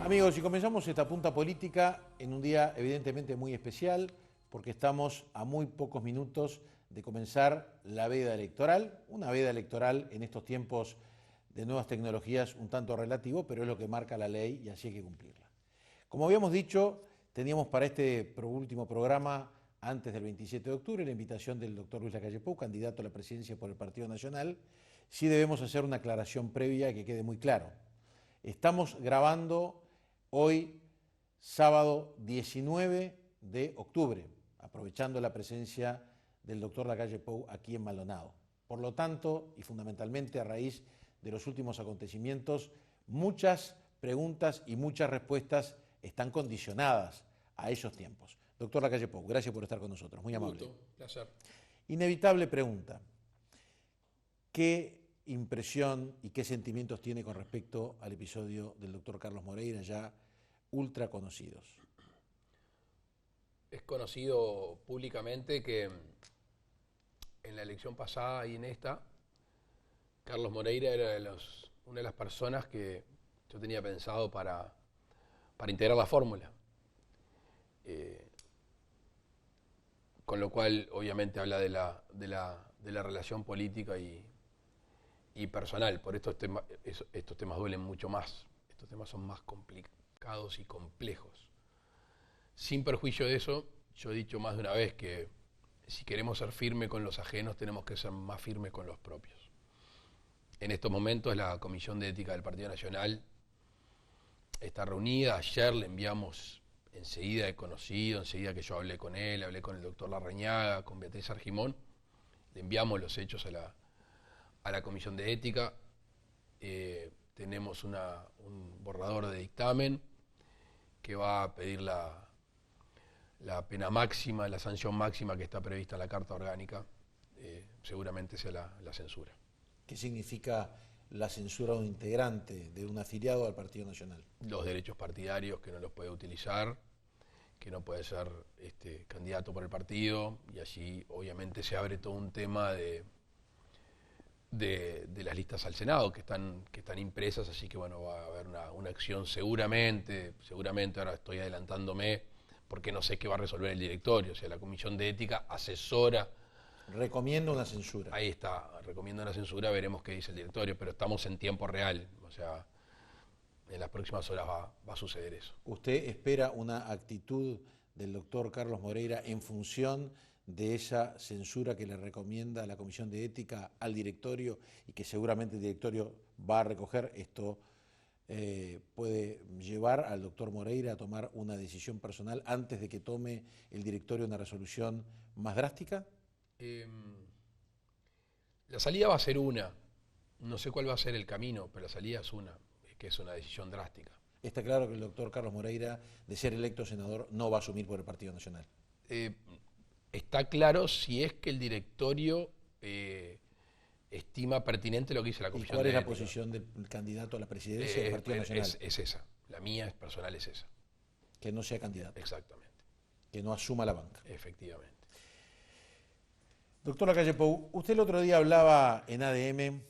Amigos, y comenzamos esta punta política en un día evidentemente muy especial, porque estamos a muy pocos minutos de comenzar la veda electoral, una veda electoral en estos tiempos de nuevas tecnologías un tanto relativo, pero es lo que marca la ley y así hay que cumplirla. Como habíamos dicho, teníamos para este último programa, antes del 27 de octubre, la invitación del doctor Luis Lacalle Pou, candidato a la presidencia por el Partido Nacional. Sí debemos hacer una aclaración previa que quede muy claro. Estamos grabando hoy, sábado 19 de octubre, aprovechando la presencia del doctor Lacalle Pou aquí en Maldonado. Por lo tanto, y fundamentalmente a raíz de los últimos acontecimientos, muchas preguntas y muchas respuestas están condicionadas a esos tiempos. Doctor Lacalle Pou, gracias por estar con nosotros, muy amable. Gusto, placer. Inevitable pregunta. ¿Qué impresión y qué sentimientos tiene con respecto al episodio del doctor Carlos Moreira, ya ultra conocidos? Es conocido públicamente que en la elección pasada y en esta, Carlos Moreira era una de las personas que yo tenía pensado para integrar la fórmula. Con lo cual, obviamente, habla de la relación política y personal. Por esto estos temas duelen mucho más. Estos temas son más complicados y complejos. Sin perjuicio de eso, yo he dicho más de una vez que si queremos ser firmes con los ajenos, tenemos que ser más firmes con los propios. En estos momentos la Comisión de Ética del Partido Nacional está reunida. Ayer le enviamos, enseguida que yo hablé con él, hablé con el doctor Larrañaga, con Beatriz Argimón, le enviamos los hechos a la Comisión de Ética. Tenemos un borrador de dictamen que va a pedir la pena máxima, la sanción máxima que está prevista en la Carta Orgánica, seguramente sea la censura. ¿Qué significa la censura de un integrante, de un afiliado al Partido Nacional? Los derechos partidarios, que no los puede utilizar, que no puede ser candidato por el partido, y allí obviamente se abre todo un tema de las listas al Senado que están impresas, así que bueno, va a haber una acción seguramente, ahora estoy adelantándome porque no sé qué va a resolver el directorio, o sea, la Comisión de Ética asesora. Recomienda una censura. Ahí está, recomienda una censura, veremos qué dice el directorio, pero estamos en tiempo real, o sea, en las próximas horas va a suceder eso. ¿Usted espera una actitud del doctor Carlos Moreira en función de esa censura que le recomienda la Comisión de Ética al directorio y que seguramente el directorio va a recoger? Esto puede llevar al doctor Moreira a tomar una decisión personal antes de que tome el directorio una resolución más drástica? La salida va a ser una, no sé cuál va a ser el camino, pero la salida es una, que es una decisión drástica. Está claro que el doctor Carlos Moreira, de ser electo senador, no va a asumir por el Partido Nacional. Está claro si es que el directorio estima pertinente lo que dice la Comisión de Ética. ¿Y cuál es la posición del candidato a la presidencia del Partido Nacional? Es esa, la mía personal es esa. Que no sea candidato. Exactamente. Que no asuma la banca. Efectivamente. Doctor Lacalle Pou, usted el otro día hablaba en ADM,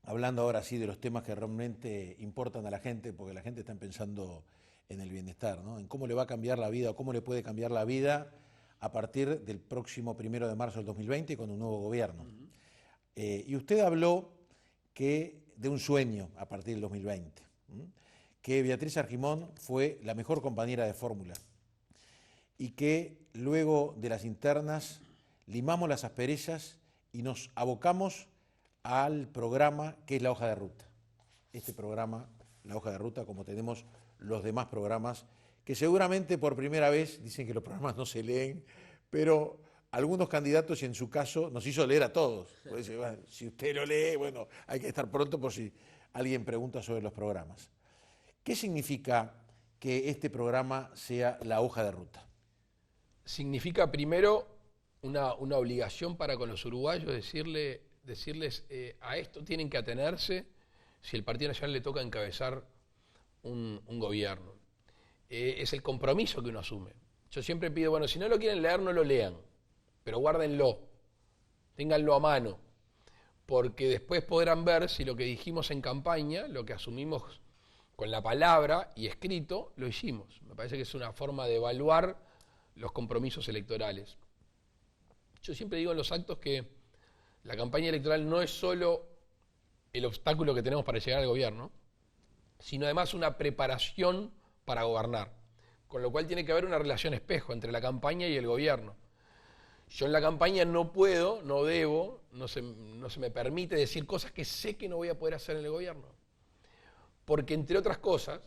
hablando ahora sí de los temas que realmente importan a la gente, porque la gente está pensando en el bienestar, ¿no? En cómo le va a cambiar la vida o cómo le puede cambiar la vida a partir del próximo 1 de marzo del 2020 con un nuevo gobierno. Y usted habló de un sueño a partir del 2020, que Beatriz Argimón fue la mejor compañera de fórmula y que luego de las internas limamos las asperezas y nos abocamos al programa que es la hoja de ruta. Este programa, la hoja de ruta, como tenemos los demás programas, que seguramente por primera vez, dicen que los programas no se leen, pero algunos candidatos, y en su caso, nos hizo leer a todos. Pues, bueno, si usted lo lee, bueno, hay que estar pronto por si alguien pregunta sobre los programas. ¿Qué significa que este programa sea la hoja de ruta? Significa primero una obligación para con los uruguayos, decirles a esto tienen que atenerse si el Partido Nacional le toca encabezar un gobierno. Es el compromiso que uno asume. Yo siempre pido, bueno, si no lo quieren leer, no lo lean, pero guárdenlo, ténganlo a mano, porque después podrán ver si lo que dijimos en campaña, lo que asumimos con la palabra y escrito, lo hicimos. Me parece que es una forma de evaluar los compromisos electorales. Yo siempre digo en los actos que la campaña electoral no es solo el obstáculo que tenemos para llegar al gobierno, sino además una preparación para gobernar. Con lo cual tiene que haber una relación espejo entre la campaña y el gobierno. Yo en la campaña no puedo, no debo, no se me permite decir cosas que sé que no voy a poder hacer en el gobierno. Porque, entre otras cosas,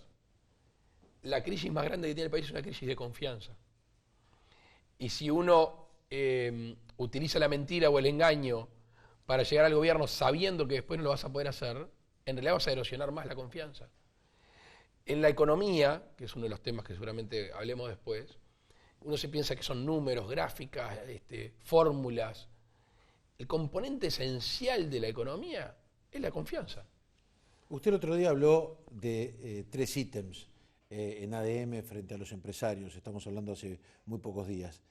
la crisis más grande que tiene el país es una crisis de confianza. Y si uno utiliza la mentira o el engaño para llegar al gobierno sabiendo que después no lo vas a poder hacer, en realidad vas a erosionar más la confianza. En la economía, que es uno de los temas que seguramente hablemos después, uno se piensa que son números, gráficas, fórmulas. El componente esencial de la economía es la confianza. Usted el otro día habló de 3 ítems en ADM frente a los empresarios, estamos hablando hace muy pocos días.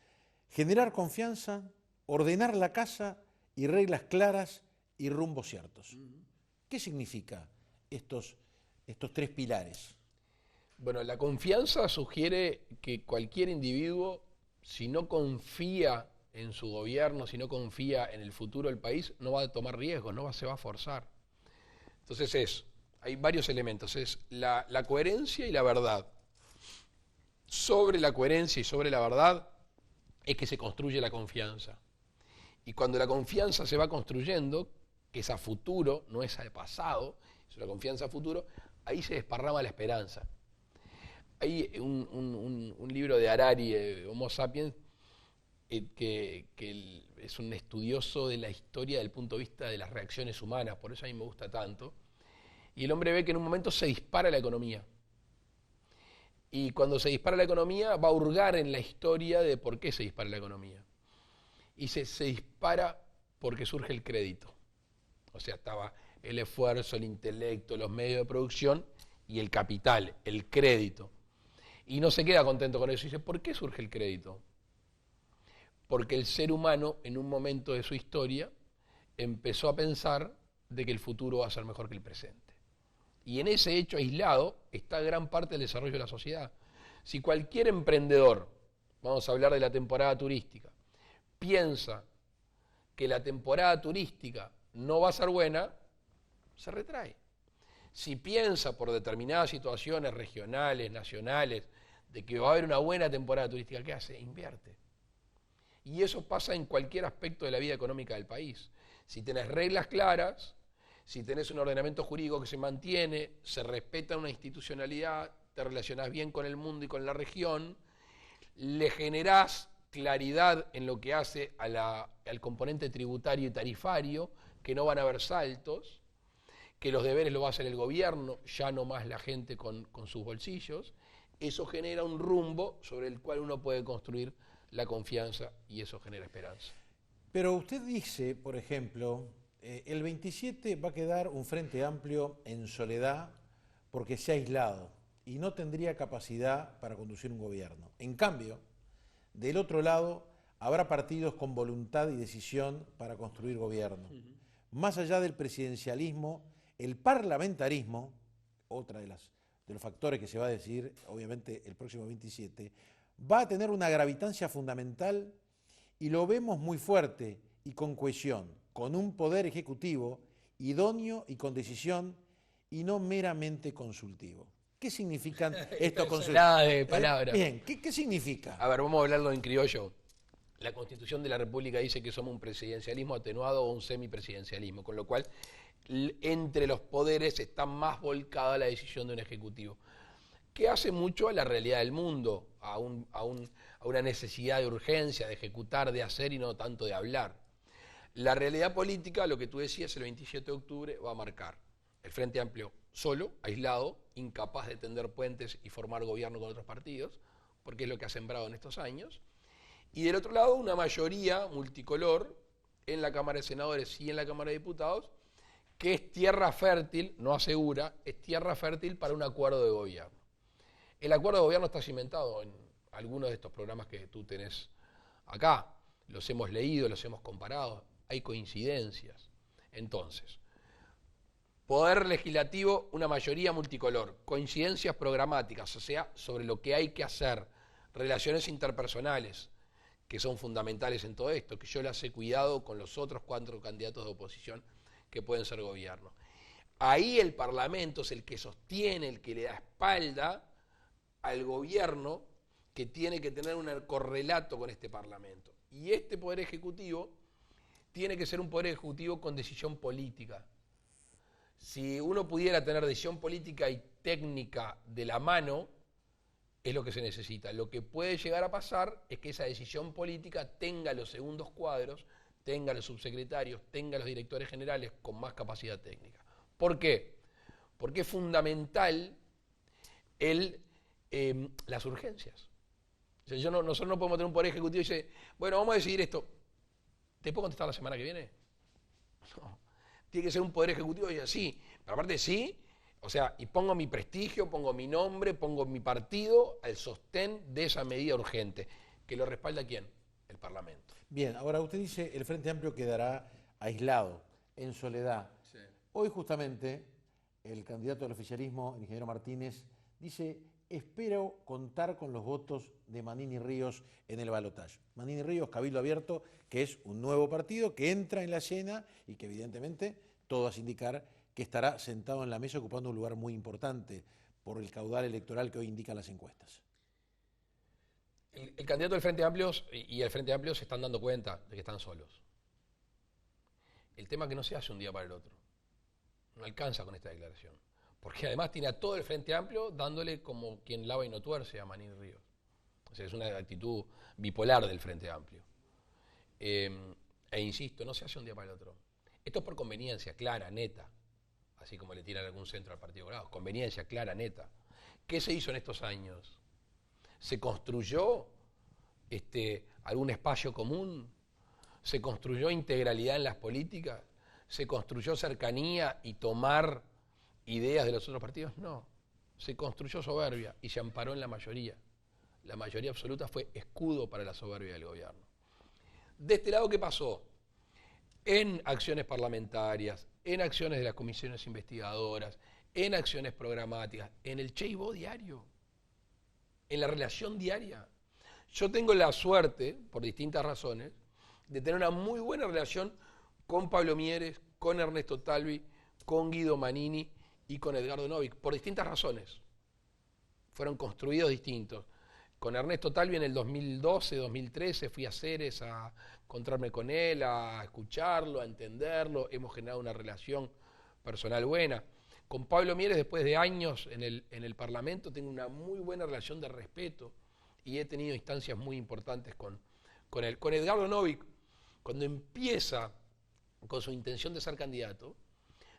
Generar confianza, ordenar la casa y reglas claras y rumbos ciertos. ¿Qué significa estos 3 pilares? Bueno, la confianza sugiere que cualquier individuo, si no confía en su gobierno, si no confía en el futuro del país, no va a tomar riesgos, se va a forzar. Entonces hay varios elementos, es la coherencia y la verdad. Sobre la coherencia y sobre la verdad es que se construye la confianza. Y cuando la confianza se va construyendo, que es a futuro, no es al pasado, es una confianza a futuro, ahí se desparrama la esperanza. Hay un libro de Harari, Homo Sapiens, que es un estudioso de la historia desde el punto de vista de las reacciones humanas, por eso a mí me gusta tanto. Y el hombre ve que en un momento se dispara la economía. Y cuando se dispara la economía, va a hurgar en la historia de por qué se dispara la economía. Y se dispara porque surge el crédito. O sea, estaba el esfuerzo, el intelecto, los medios de producción y el capital, el crédito. Y no se queda contento con eso. Y dice, ¿por qué surge el crédito? Porque el ser humano, en un momento de su historia, empezó a pensar de que el futuro va a ser mejor que el presente. Y en ese hecho aislado está gran parte del desarrollo de la sociedad. Si cualquier emprendedor, vamos a hablar de la temporada turística, piensa que la temporada turística no va a ser buena, se retrae. Si piensa por determinadas situaciones regionales, nacionales, de que va a haber una buena temporada turística, ¿qué hace? Invierte. Y eso pasa en cualquier aspecto de la vida económica del país. Si tenés reglas claras, si tenés un ordenamiento jurídico que se mantiene, se respeta una institucionalidad, te relacionás bien con el mundo y con la región, le generás claridad en lo que hace al componente tributario y tarifario, que no van a haber saltos, que los deberes lo va a hacer el gobierno, ya no más la gente con sus bolsillos. Eso genera un rumbo sobre el cual uno puede construir la confianza y eso genera esperanza. Pero usted dice, por ejemplo, el 27 va a quedar un Frente Amplio en soledad porque se ha aislado y no tendría capacidad para conducir un gobierno. En cambio, del otro lado, habrá partidos con voluntad y decisión para construir gobierno. Más allá del presidencialismo, el parlamentarismo, otra de los factores que se va a decir, obviamente, el próximo 27, va a tener una gravitancia fundamental y lo vemos muy fuerte y con cohesión, con un poder ejecutivo idóneo y con decisión y no meramente consultivo. ¿Qué significan estos consultivos? Nada de palabras. Bien, ¿qué significa? A ver, vamos a hablarlo en criollo. La Constitución de la República dice que somos un presidencialismo atenuado o un semipresidencialismo, con lo cual entre los poderes está más volcada la decisión de un ejecutivo, que hace mucho a la realidad del mundo, a una necesidad de urgencia, de ejecutar, de hacer y no tanto de hablar. La realidad política, lo que tú decías, el 27 de octubre va a marcar el Frente Amplio solo, aislado, incapaz de tender puentes y formar gobierno con otros partidos, porque es lo que ha sembrado en estos años. Y del otro lado, una mayoría multicolor en la Cámara de Senadores y en la Cámara de Diputados, que es tierra fértil, no asegura, es tierra fértil para un acuerdo de gobierno. El acuerdo de gobierno está cimentado en algunos de estos programas que tú tenés acá. Los hemos leído, los hemos comparado, hay coincidencias. Entonces, Poder legislativo, una mayoría multicolor. Coincidencias programáticas, o sea, sobre lo que hay que hacer. Relaciones interpersonales, que son fundamentales en todo esto, que yo las he cuidado con los otros 4 candidatos de oposición que pueden ser gobierno. Ahí el Parlamento es el que sostiene, el que le da espalda al gobierno, que tiene que tener un correlato con este Parlamento. Y este Poder Ejecutivo tiene que ser un Poder Ejecutivo con decisión política. Si uno pudiera tener decisión política y técnica de la mano, es lo que se necesita. Lo que puede llegar a pasar es que esa decisión política tenga los segundos cuadros, tenga los subsecretarios, tenga los directores generales con más capacidad técnica. ¿Por qué? Porque es fundamental las urgencias. O sea, nosotros no podemos tener un Poder Ejecutivo y decir, bueno, vamos a decidir esto. ¿Te puedo contestar la semana que viene? No. Tiene que ser un Poder Ejecutivo y diga, sí, pero aparte sí, o sea, y pongo mi prestigio, pongo mi nombre, pongo mi partido al sostén de esa medida urgente. ¿Que lo respalda quién? El Parlamento. Bien, ahora usted dice el Frente Amplio quedará aislado, en soledad. Sí. Hoy justamente el candidato del oficialismo, el ingeniero Martínez, dice, espero contar con los votos de Manini Ríos en el balotaje. Manini Ríos, Cabildo Abierto, que es un nuevo partido que entra en la escena y que evidentemente todo hace indicar que estará sentado en la mesa ocupando un lugar muy importante por el caudal electoral que hoy indican las encuestas. El candidato del Frente Amplio y el Frente Amplio se están dando cuenta de que están solos. El tema es que no se hace un día para el otro. No alcanza con esta declaración. Porque además tiene a todo el Frente Amplio dándole como quien lava y no tuerce a Manini Ríos. O sea, es una actitud bipolar del Frente Amplio. Insisto, no se hace un día para el otro. Esto es por conveniencia clara, neta. Así como le tiran algún centro al Partido Colorado. Conveniencia clara, neta. ¿Qué se hizo en estos años? ¿Se construyó algún espacio común? ¿Se construyó integralidad en las políticas? ¿Se construyó cercanía y tomar ideas de los otros partidos? No. Se construyó soberbia y se amparó en la mayoría. La mayoría absoluta fue escudo para la soberbia del gobierno. De este lado, ¿qué pasó? En acciones parlamentarias, en acciones de las comisiones investigadoras, en acciones programáticas, en el che y vos diario, en la relación diaria. Yo tengo la suerte, por distintas razones, de tener una muy buena relación con Pablo Mieres, con Ernesto Talvi, con Guido Manini y con Edgardo Novik, por distintas razones. Fueron construidos distintos. Con Ernesto Talvi en el 2012, 2013 fui a Ceres a encontrarme con él, a escucharlo, a entenderlo. Hemos generado una relación personal buena. Con Pablo Mieres, después de años en el Parlamento, tengo una muy buena relación de respeto y he tenido instancias muy importantes con él. Con Edgardo Novik, cuando empieza con su intención de ser candidato,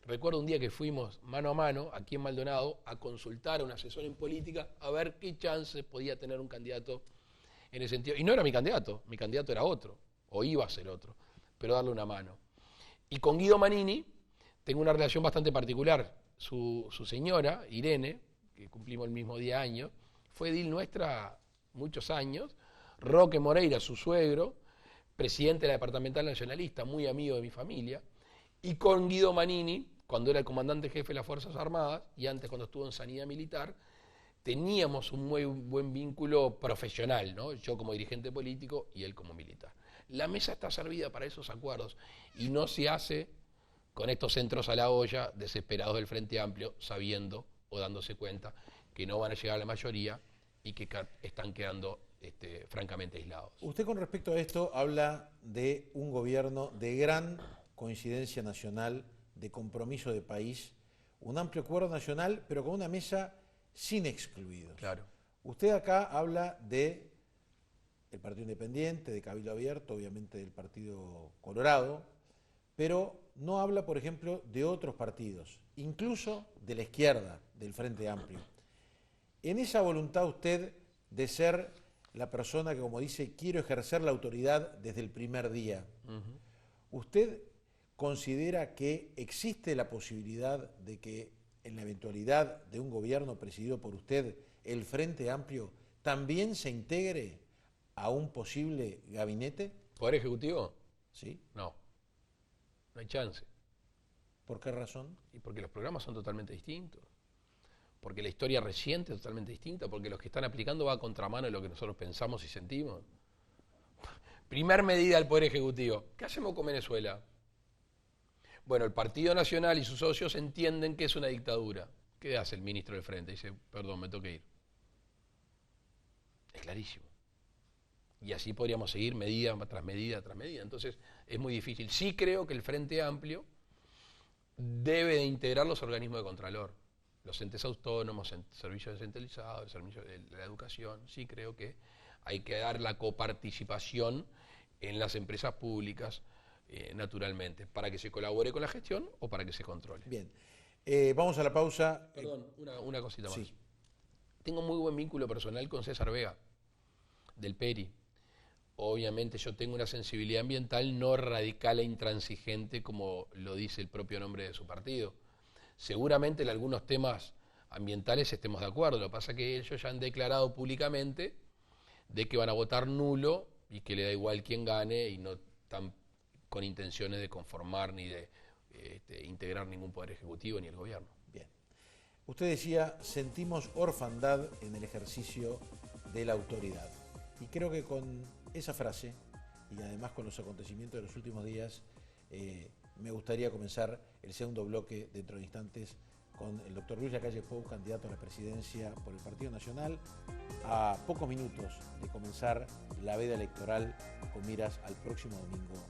recuerdo un día que fuimos mano a mano, aquí en Maldonado, a consultar a un asesor en política a ver qué chance podía tener un candidato en ese sentido. Y no era mi candidato era otro, o iba a ser otro, pero darle una mano. Y con Guido Manini tengo una relación bastante particular. Su señora, Irene, que cumplimos el mismo día año, fue edil nuestra muchos años. Roque Moreira, su suegro, presidente de la Departamental Nacionalista, muy amigo de mi familia. Y con Guido Manini, cuando era el comandante jefe de las Fuerzas Armadas, y antes cuando estuvo en Sanidad Militar, teníamos un muy buen vínculo profesional, ¿no? Yo como dirigente político y él como militar. La mesa está servida para esos acuerdos y no se hace con estos centros a la olla desesperados del Frente Amplio, sabiendo o dándose cuenta que no van a llegar a la mayoría y que están quedando francamente aislados. Usted con respecto a esto habla de un gobierno de gran coincidencia nacional, de compromiso de país, un amplio acuerdo nacional, pero con una mesa sin excluidos. Claro. Usted acá habla de el Partido Independiente, de Cabildo Abierto, obviamente del Partido Colorado, pero no habla, por ejemplo, de otros partidos, incluso de la izquierda, del Frente Amplio. En esa voluntad usted de ser la persona que, como dice, quiero ejercer la autoridad desde el primer día, ¿usted considera que existe la posibilidad de que en la eventualidad de un gobierno presidido por usted, el Frente Amplio también se integre a un posible gabinete? ¿Poder Ejecutivo? Sí. No hay chance. ¿Por qué razón? Y porque los programas son totalmente distintos. Porque la historia reciente es totalmente distinta. Porque los que están aplicando va a contramano de lo que nosotros pensamos y sentimos. Primer medida del Poder Ejecutivo. ¿Qué hacemos con Venezuela? Bueno, el Partido Nacional y sus socios entienden que es una dictadura. ¿Qué hace el ministro del Frente? Dice, perdón, me tengo que ir. Es clarísimo. Y así podríamos seguir medida tras medida tras medida. Entonces, es muy difícil. Sí creo que el Frente Amplio debe de integrar los organismos de contralor, los entes autónomos, servicios descentralizados, el servicio de la educación. Sí creo que hay que dar la coparticipación en las empresas públicas, naturalmente, para que se colabore con la gestión o para que se controle. Bien. Vamos a la pausa. Perdón, una cosita más. Sí. Tengo muy buen vínculo personal con César Vega, del PERI. Obviamente yo tengo una sensibilidad ambiental no radical e intransigente como lo dice el propio nombre de su partido. Seguramente en algunos temas ambientales estemos de acuerdo, lo que pasa es que ellos ya han declarado públicamente de que van a votar nulo y que le da igual quién gane y no están con intenciones de conformar ni de integrar ningún poder ejecutivo ni el gobierno. Bien. Usted decía, sentimos orfandad en el ejercicio de la autoridad. Y creo que con esa frase, y además con los acontecimientos de los últimos días, me gustaría comenzar el segundo bloque dentro de instantes con el doctor Luis Lacalle Pou, candidato a la presidencia por el Partido Nacional, a pocos minutos de comenzar la veda electoral con miras al próximo domingo.